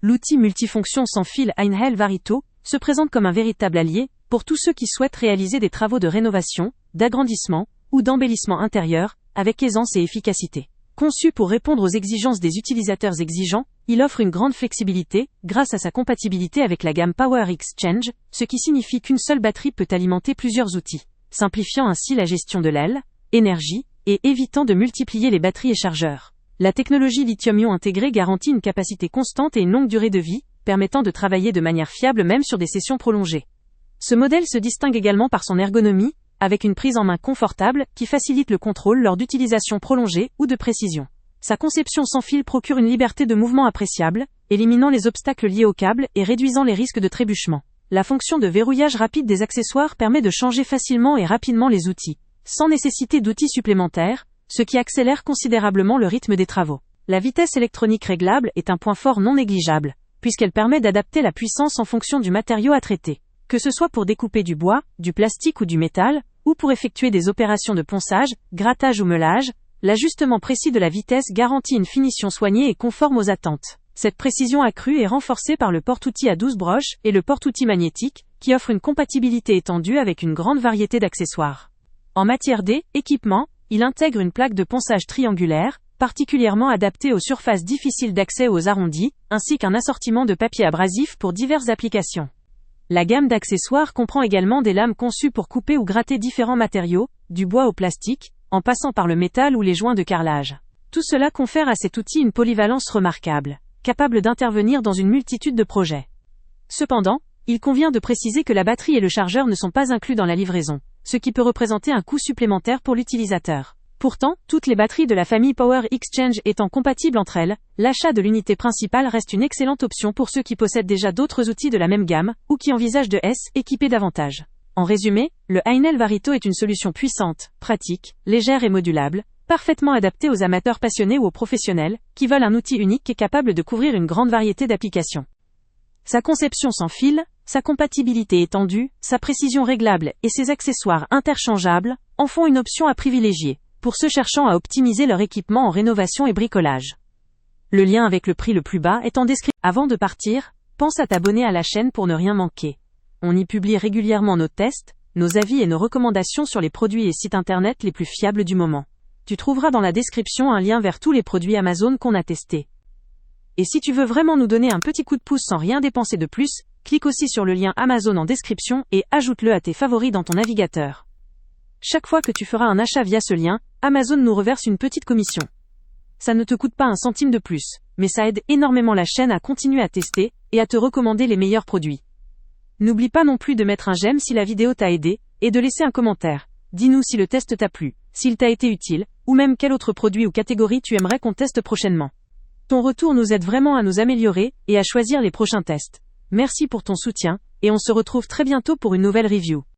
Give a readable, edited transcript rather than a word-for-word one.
l'outil multifonction sans fil Einhell Varito se présente comme un véritable allié pour tous ceux qui souhaitent réaliser des travaux de rénovation, d'agrandissement ou d'embellissement intérieur avec aisance et efficacité. Conçu pour répondre aux exigences des utilisateurs exigeants, il offre une grande flexibilité grâce à sa compatibilité avec la gamme Power Exchange, ce qui signifie qu'une seule batterie peut alimenter plusieurs outils, simplifiant ainsi la gestion de l'aile, énergie, et évitant de multiplier les batteries et chargeurs. La technologie lithium-ion intégrée garantit une capacité constante et une longue durée de vie, permettant de travailler de manière fiable même sur des sessions prolongées. Ce modèle se distingue également par son ergonomie, avec une prise en main confortable qui facilite le contrôle lors d'utilisation prolongée ou de précision. Sa conception sans fil procure une liberté de mouvement appréciable, éliminant les obstacles liés au câble et réduisant les risques de trébuchement. La fonction de verrouillage rapide des accessoires permet de changer facilement et rapidement les outils, sans nécessiter d'outils supplémentaires, ce qui accélère considérablement le rythme des travaux. La vitesse électronique réglable est un point fort non négligeable, puisqu'elle permet d'adapter la puissance en fonction du matériau à traiter. Que ce soit pour découper du bois, du plastique ou du métal, ou pour effectuer des opérations de ponçage, grattage ou meulage, l'ajustement précis de la vitesse garantit une finition soignée et conforme aux attentes. Cette précision accrue est renforcée par le porte-outils à 12 broches et le porte-outils magnétique, qui offre une compatibilité étendue avec une grande variété d'accessoires. En matière d'équipement, il intègre une plaque de ponçage triangulaire, particulièrement adaptée aux surfaces difficiles d'accès ou aux arrondis, ainsi qu'un assortiment de papier abrasif pour diverses applications. La gamme d'accessoires comprend également des lames conçues pour couper ou gratter différents matériaux, du bois au plastique, en passant par le métal ou les joints de carrelage. Tout cela confère à cet outil une polyvalence remarquable, capable d'intervenir dans une multitude de projets. Cependant, il convient de préciser que la batterie et le chargeur ne sont pas inclus dans la livraison, ce qui peut représenter un coût supplémentaire pour l'utilisateur. Pourtant, toutes les batteries de la famille Power Exchange étant compatibles entre elles, l'achat de l'unité principale reste une excellente option pour ceux qui possèdent déjà d'autres outils de la même gamme, ou qui envisagent de s'équiper davantage. En résumé, le Einhell Varito est une solution puissante, pratique, légère et modulable, parfaitement adaptée aux amateurs passionnés ou aux professionnels, qui veulent un outil unique et capable de couvrir une grande variété d'applications. Sa conception sans fil, sa compatibilité étendue, sa précision réglable et ses accessoires interchangeables en font une option à privilégier pour ceux cherchant à optimiser leur équipement en rénovation et bricolage. Le lien avec le prix le plus bas est en description. Avant de partir, pense à t'abonner à la chaîne pour ne rien manquer. On y publie régulièrement nos tests, nos avis et nos recommandations sur les produits et sites internet les plus fiables du moment. Tu trouveras dans la description un lien vers tous les produits Amazon qu'on a testés. Et si tu veux vraiment nous donner un petit coup de pouce sans rien dépenser de plus, clique aussi sur le lien Amazon en description et ajoute-le à tes favoris dans ton navigateur. Chaque fois que tu feras un achat via ce lien, Amazon nous reverse une petite commission. Ça ne te coûte pas un centime de plus, mais ça aide énormément la chaîne à continuer à tester et à te recommander les meilleurs produits. N'oublie pas non plus de mettre un j'aime si la vidéo t'a aidé, et de laisser un commentaire. Dis-nous si le test t'a plu, s'il t'a été utile, ou même quel autre produit ou catégorie tu aimerais qu'on teste prochainement. Ton retour nous aide vraiment à nous améliorer et à choisir les prochains tests. Merci pour ton soutien, et on se retrouve très bientôt pour une nouvelle review.